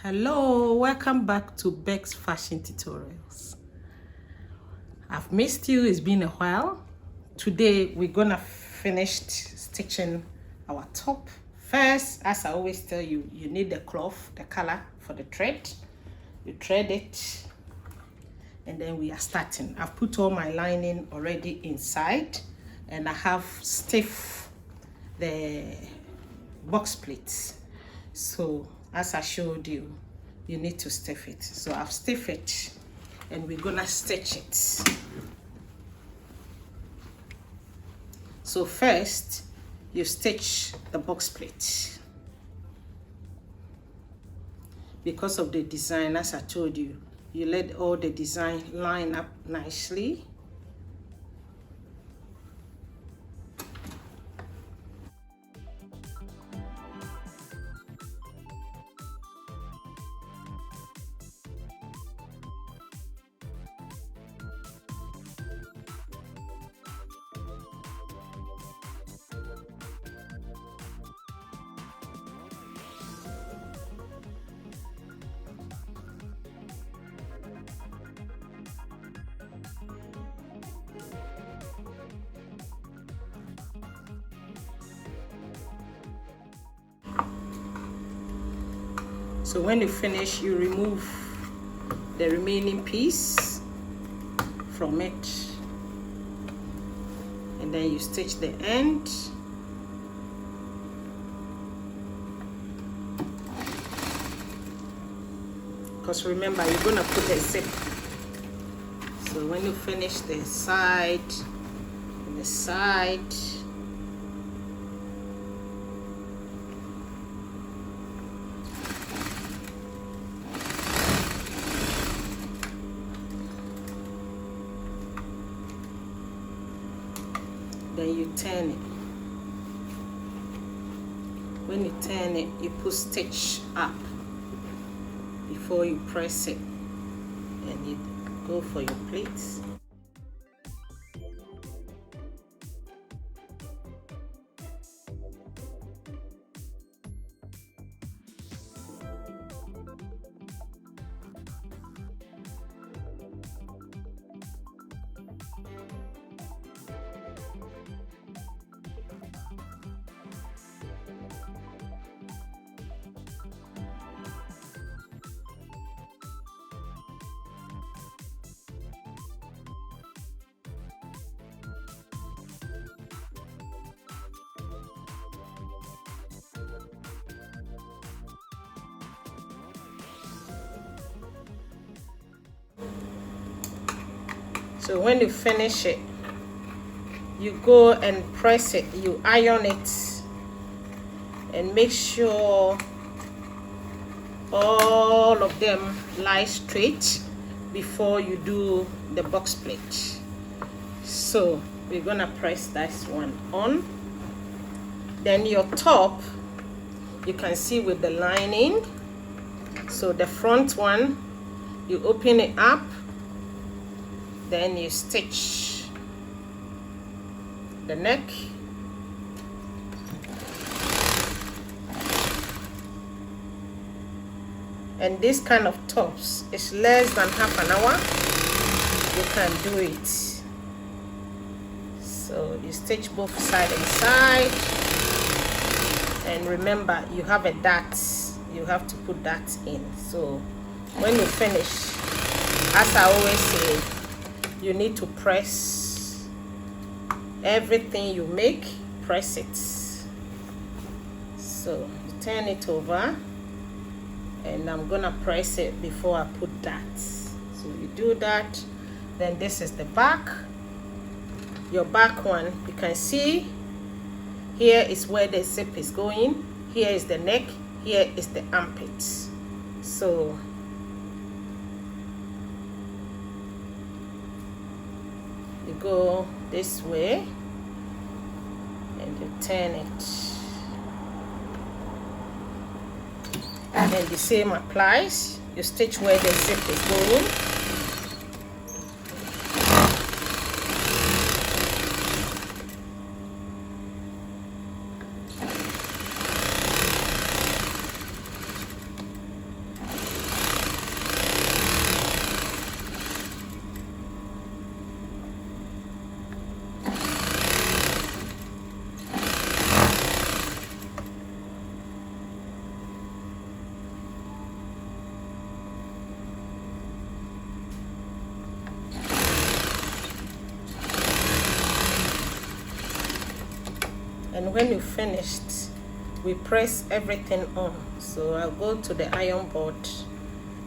Hello, welcome back to Beck's Fashion Tutorials. I've missed you, it's been a while. Today we're gonna finish stitching our top. First, as I always tell you, you need the cloth, the color for the thread. You thread it and then we are starting. I've put all my lining already inside and I have stiff the box pleats. So as I showed you, you need to stiff it. So I've stiffed it and we're gonna stitch it. So first, you stitch the box plate. Because of the design, as I told you, you let all the design line up nicely. So when you finish, you remove the remaining piece from it and then you stitch the end. Because remember, you're gonna put a zip. So when you finish the side and the side, then you turn it. When you turn it, you put stitch up before you press it, and you go for your pleats. So when you finish it, you go and press it, you iron it, and make sure all of them lie straight before you do the box plate. So we're gonna press this one on. Then your top, you can see with the lining. So the front one, you open it up, then you stitch the neck, and this kind of tops is less than half an hour. You can do it. So you stitch both side and side, and remember you have a dart, you have to put that in. So when you finish, as I always say, you need to press everything you make, press it. So you turn it over, and I'm gonna press it before I put that. So you do that. Then this is the back. Your back one, you can see here is where the zip is going, here is the neck, here is the armpit. So you go this way and you turn it, and the same applies. You stitch where the zip is going. And when you finished, we press everything on. So I'll go to the iron board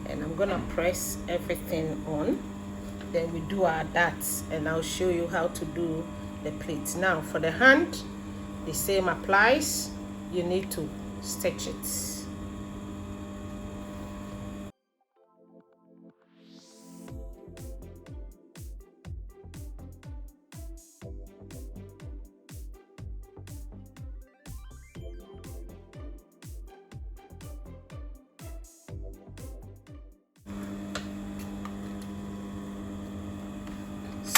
and I'm gonna press everything on. Then we do our darts and I'll show you how to do the pleats. Now for the hand, the same applies. You need to stitch it.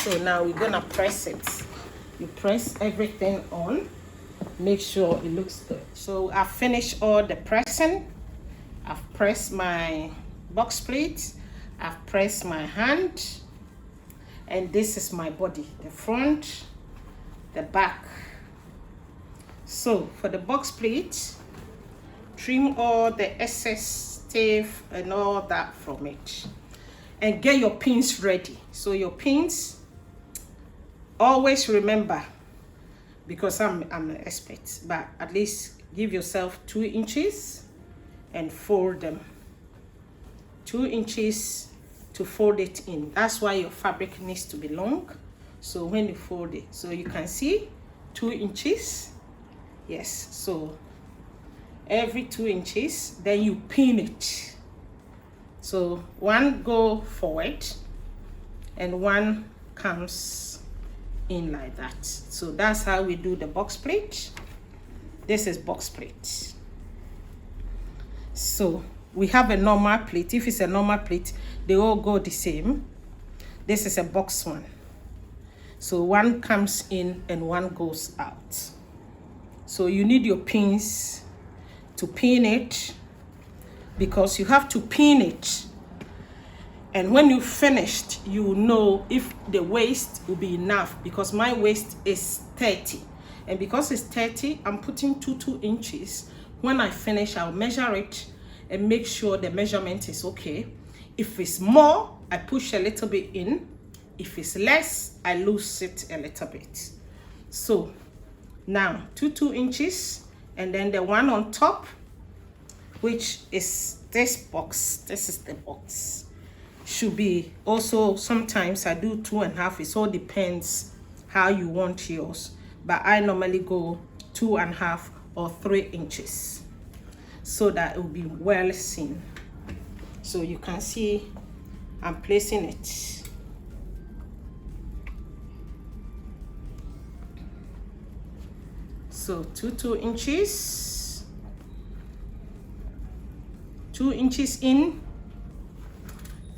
So now we're gonna press it. You press everything on, make sure it looks good. So I've finished all the pressing. I've pressed my box plate, I've pressed my hand, and this is my body, the front, the back. So for the box plate, trim all the excess stiff and all that from it, and get your pins ready. So your pins, always remember, because I'm an expert, but at least give yourself 2 inches and fold them. 2 inches to fold it in. That's why your fabric needs to be long. So when you fold it, so you can see 2 inches. Yes, so every 2 inches, then you pin it. So one go forward and one comes in like that. So that's how we do the box plate. This is box plate. So we have a normal plate. If it's a normal plate, they all go the same. This is a box one. So one comes in and one goes out. So you need your pins to pin it, because you have to pin it. And when you finished, you will know if the waist will be enough, because my waist is 30. And because it's 30, I'm putting 2 inches. When I finish, I'll measure it and make sure the measurement is okay. If it's more, I push a little bit in. If it's less, I lose it a little bit. So now 2 inches, and then the one on top, which is this box, this is the box, should be also, sometimes I do 2.5. It all depends how you want yours, but I normally go 2.5 or 3 inches so that it will be well seen. So you can see I'm placing it. So 2 inches, 2 inches in,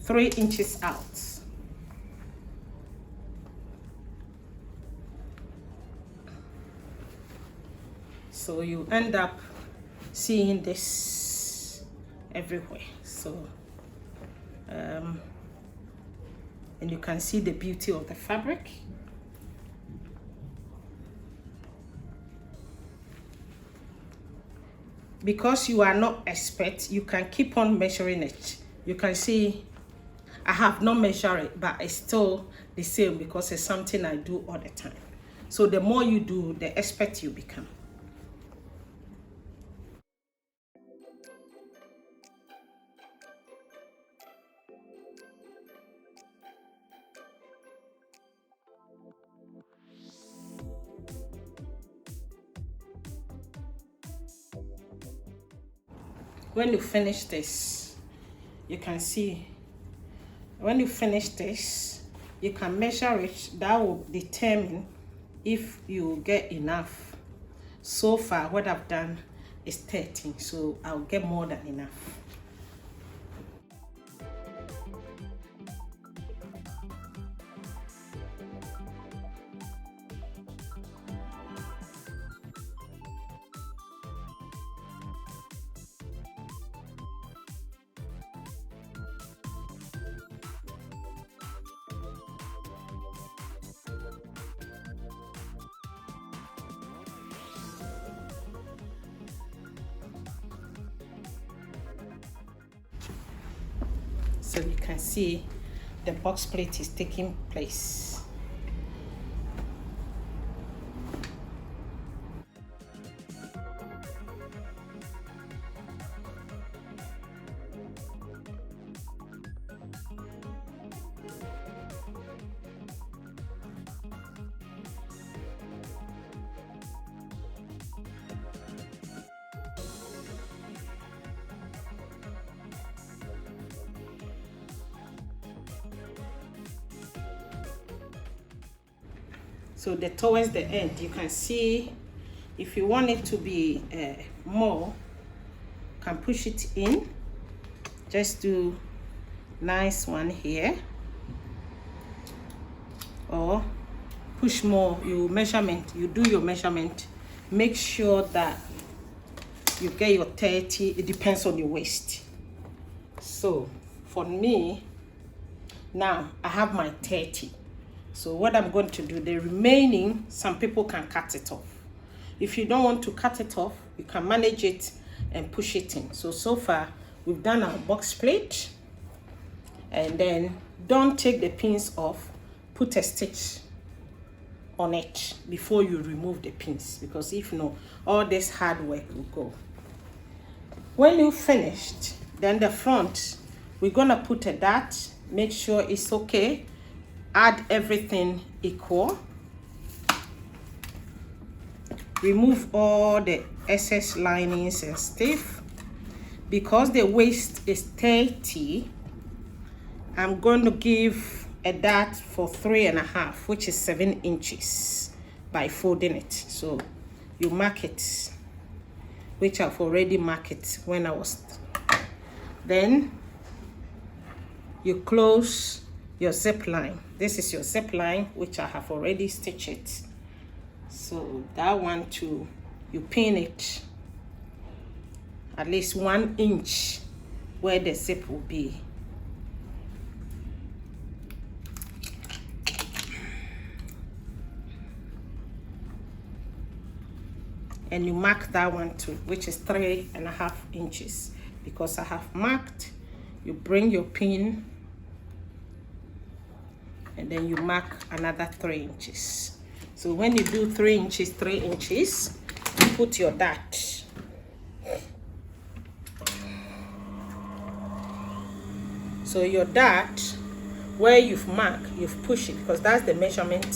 3 inches out. So you end up seeing this everywhere. So and you can see the beauty of the fabric. Because you are not expert, you can keep on measuring it. You can see I have not measured it, but it's still the same, because it's something I do all the time. So the more you do, the expert you become. When you finish this, you can see, when you finish this, you can measure it. That will determine if you get enough. So far, what I've done is 13, so I'll get more than enough. So you can see the box plate is taking place. So the towards the end, you can see if you want it to be more, you can push it in. Just do nice one here, or push more. You do your measurement. Make sure that you get your 30. It depends on your waist. So for me now, I have my 30. So what I'm going to do, the remaining, some people can cut it off. If you don't want to cut it off, you can manage it and push it in. So far we've done our box plate. And then don't take the pins off. Put a stitch on it before you remove the pins, because if no, all this hard work will go. When you finished, then the front, we're gonna put a dart. Make sure it's okay. Add everything equal. Remove all the excess linings and stuff. Because the waist is 30, I'm going to give a dart for 3.5, which is 7 inches, by folding it. So you mark it, which I've already marked it when I was. Then you close your zip line. This is your zip line, which I have already stitched it. So that one too, you pin it at least 1 inch where the zip will be. And you mark that one too, which is 3.5 inches. Because I have marked, you bring your pin and then you mark another 3 inches. So when you do 3 inches, 3 inches, you put your dart. So your dart, where you've marked, you've pushed it, because that's the measurement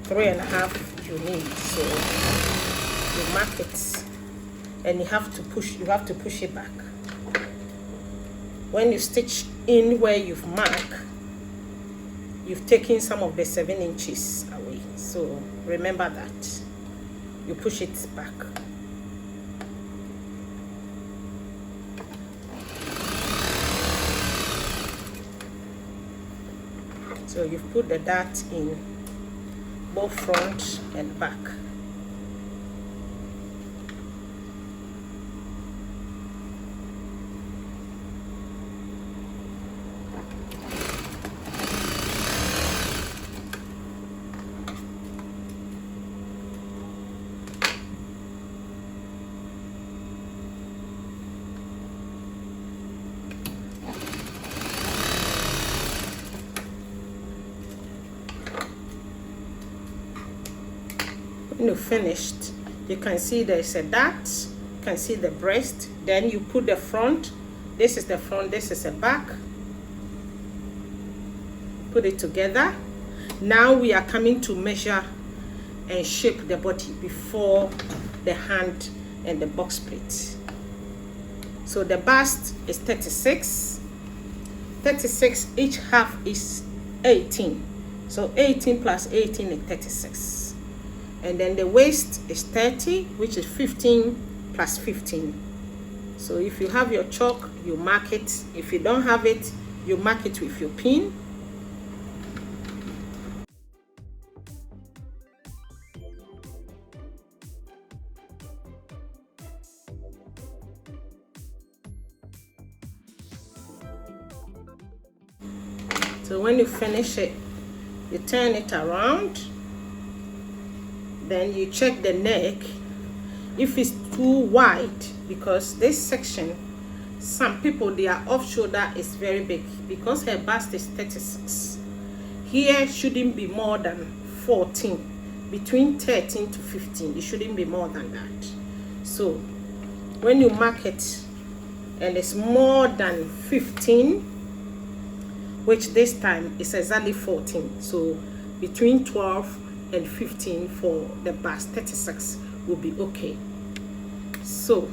3.5 you need. So you mark it and you have to push it back. When you stitch in where you've marked, you've taken some of the 7 inches away. So remember that. You push it back. So you've put the dart in both front and back. When you're finished, you can see there's a dart, you can see the breast, then you put the front. This is the front, this is the back. Put it together. Now we are coming to measure and shape the body before the hand and the box plate. So the bust is 36. 36, each half is 18. So 18 plus 18 is 36. And then the waist is 30, which is 15 plus 15. So if you have your chalk, you mark it. If you don't have it, you mark it with your pin. So when you finish it, you turn it around. Then you check the neck if it's too wide, because this section, some people, their off shoulder is very big. Because her bust is 36, here shouldn't be more than 14, between 13 to 15. It shouldn't be more than that. So when you mark it and it's more than 15, which this time is exactly 14, so between 12 and 15 for the bust, 36 will be okay. So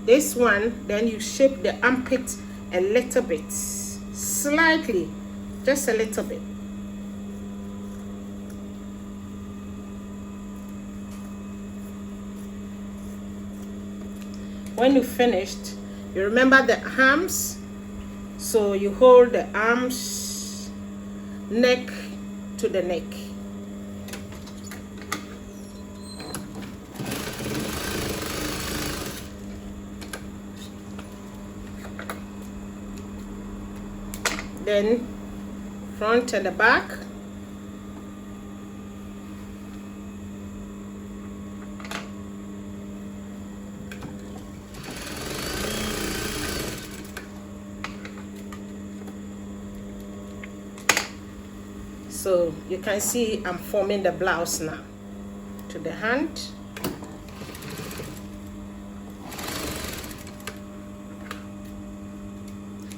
this one, then you shape the armpit a little bit, slightly, just a little bit. when you finished, you remember the arms, so you hold the arms neck to the neck. Then front and the back. So you can see I'm forming the blouse now to the hand.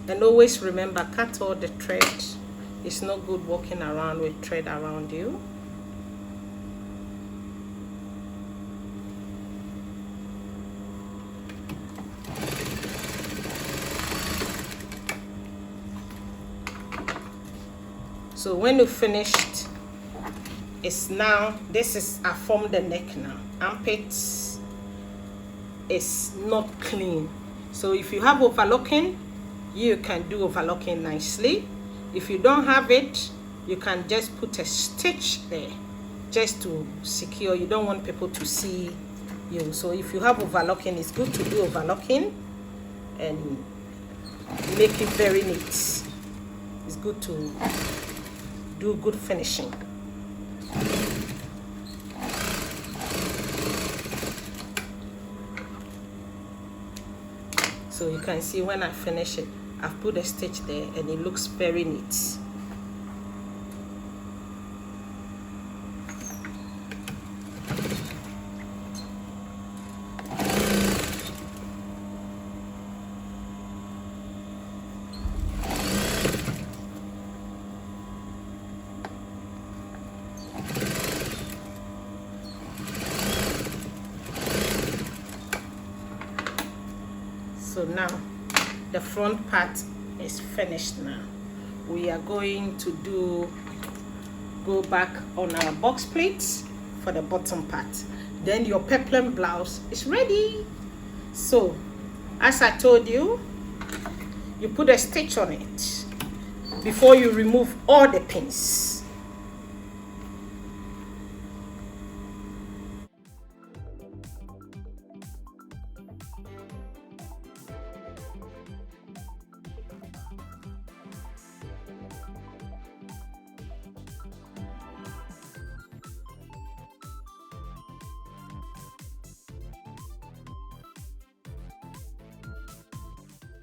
And always remember, cut all the thread. It's not good walking around with thread around you. So when you finished, it's now, this is, I formed the neck now. Armpits is not clean. So if you have overlocking, you can do overlocking nicely. If you don't have it, you can just put a stitch there just to secure. You don't want people to see you. So if you have overlocking, it's good to do overlocking and make it very neat. It's good to do good finishing. So you can see when I finish it, I've put a stitch there and it looks very neat. So now the front part is finished. Now we are going to go back on our box plates for the bottom part. Then your peplum blouse is ready. So as I told you, you put a stitch on it before you remove all the pins.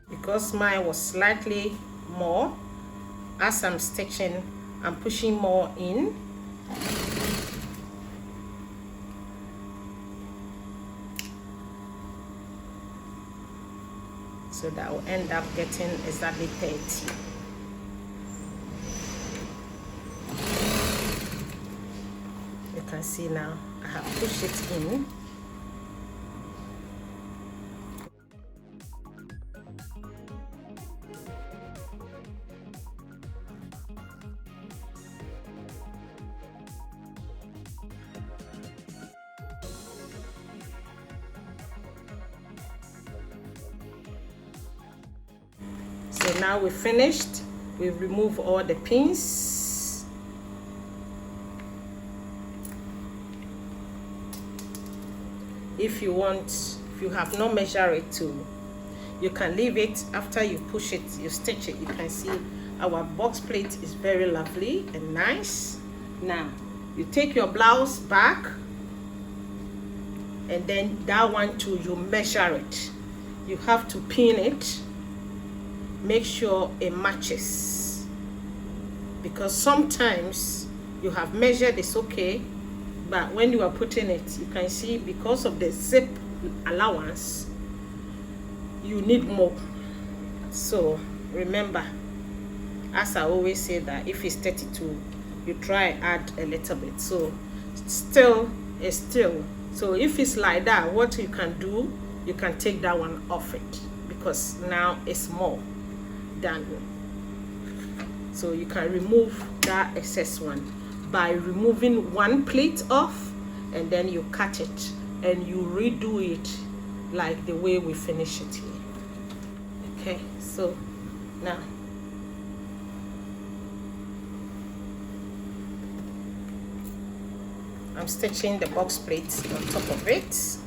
Because mine was slightly more, as I'm stitching, I'm pushing more in. So that will end up getting exactly 30. You can see now I have pushed it in. So now we're finished. We've removed all the pins. If you want, if you have not measured it too, you can leave it. After you push it, you stitch it. You can see our box plate is very lovely and nice. Now you take your blouse back, and then that one too, you measure it. You have to pin it. Make sure it matches, because sometimes you have measured, it's okay, but when you are putting it, you can see because of the zip allowance, you need more. So remember, as I always say, that if it's 32, you try add a little bit. So still is still. So if it's like that, what you can do, you can take that one off it, because now it's more than. So you can remove that excess one by removing one plate off, and then you cut it and you redo it like the way we finish it here. Okay, so now I'm stitching the box plate on top of it.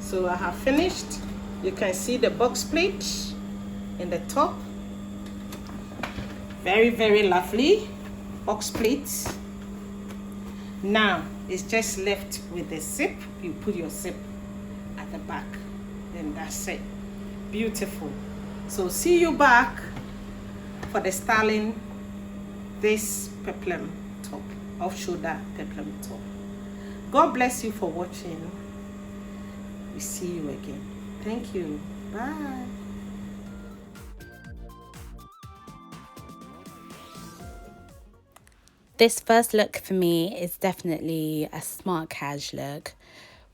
So I have finished. You can see the box plate in the top. Very, very lovely box plate. Now it's just left with the zip. You put your zip at the back, then that's it. Beautiful. So see you back for the styling this peplum top, off shoulder peplum top. God bless you for watching. We see you again. Thank you. Bye. This first look for me is definitely a smart cash look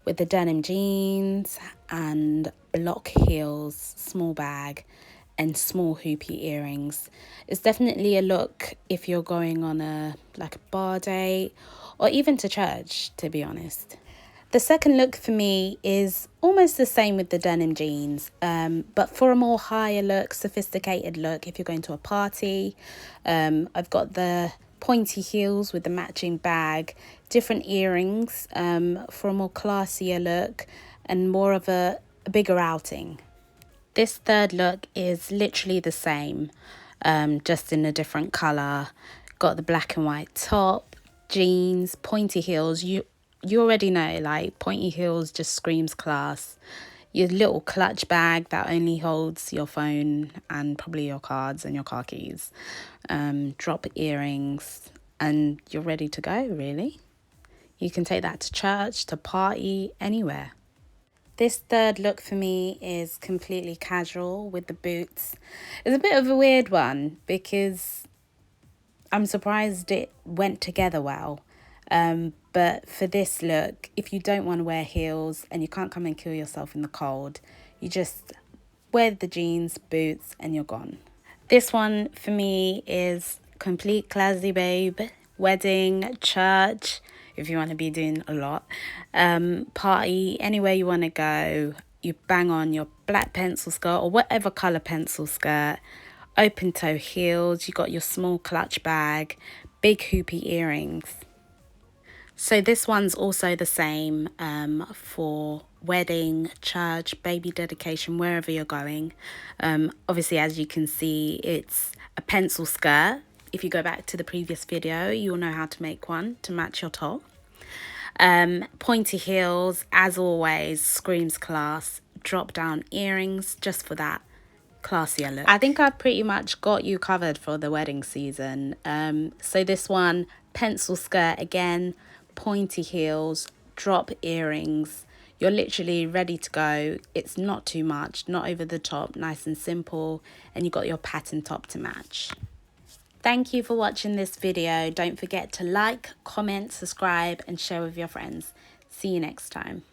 with the denim jeans and block heels, small bag and small hoopy earrings. It's definitely a look if you're going on a bar date or even to church, to be honest. The second look for me is almost the same with the denim jeans, but for a more higher look, sophisticated look, if you're going to a party, I've got the pointy heels with the matching bag, different earrings for a more classier look and more of a bigger outing. This third look is literally the same, just in a different colour. Got the black and white top, jeans, pointy heels. You already know, like, pointy heels just screams class. Your little clutch bag that only holds your phone and probably your cards and your car keys. Drop earrings, and you're ready to go, really. You can take that to church, to party, anywhere. This third look for me is completely casual with the boots. It's a bit of a weird one because I'm surprised it went together well. But for this look, if you don't want to wear heels and you can't come and kill yourself in the cold, you just wear the jeans, boots, and you're gone. This one for me is complete classy babe, wedding, church, if you want to be doing a lot, party, anywhere you want to go. You bang on your black pencil skirt or whatever colour pencil skirt, open toe heels, you got your small clutch bag, big hoopy earrings. So this one's also the same for wedding, church, baby dedication, wherever you're going. Obviously, as you can see, it's a pencil skirt. If you go back to the previous video, you'll know how to make one to match your top. Pointy heels, as always, screams class. Drop down earrings, just for that classier look. I think I've pretty much got you covered for the wedding season. So this one, pencil skirt again, pointy heels, drop earrings. You're literally ready to go. It's not too much, not over the top, nice and simple, and you got your pattern top to match. Thank you for watching this video. Don't forget to like, comment, subscribe, and share with your friends. See you next time.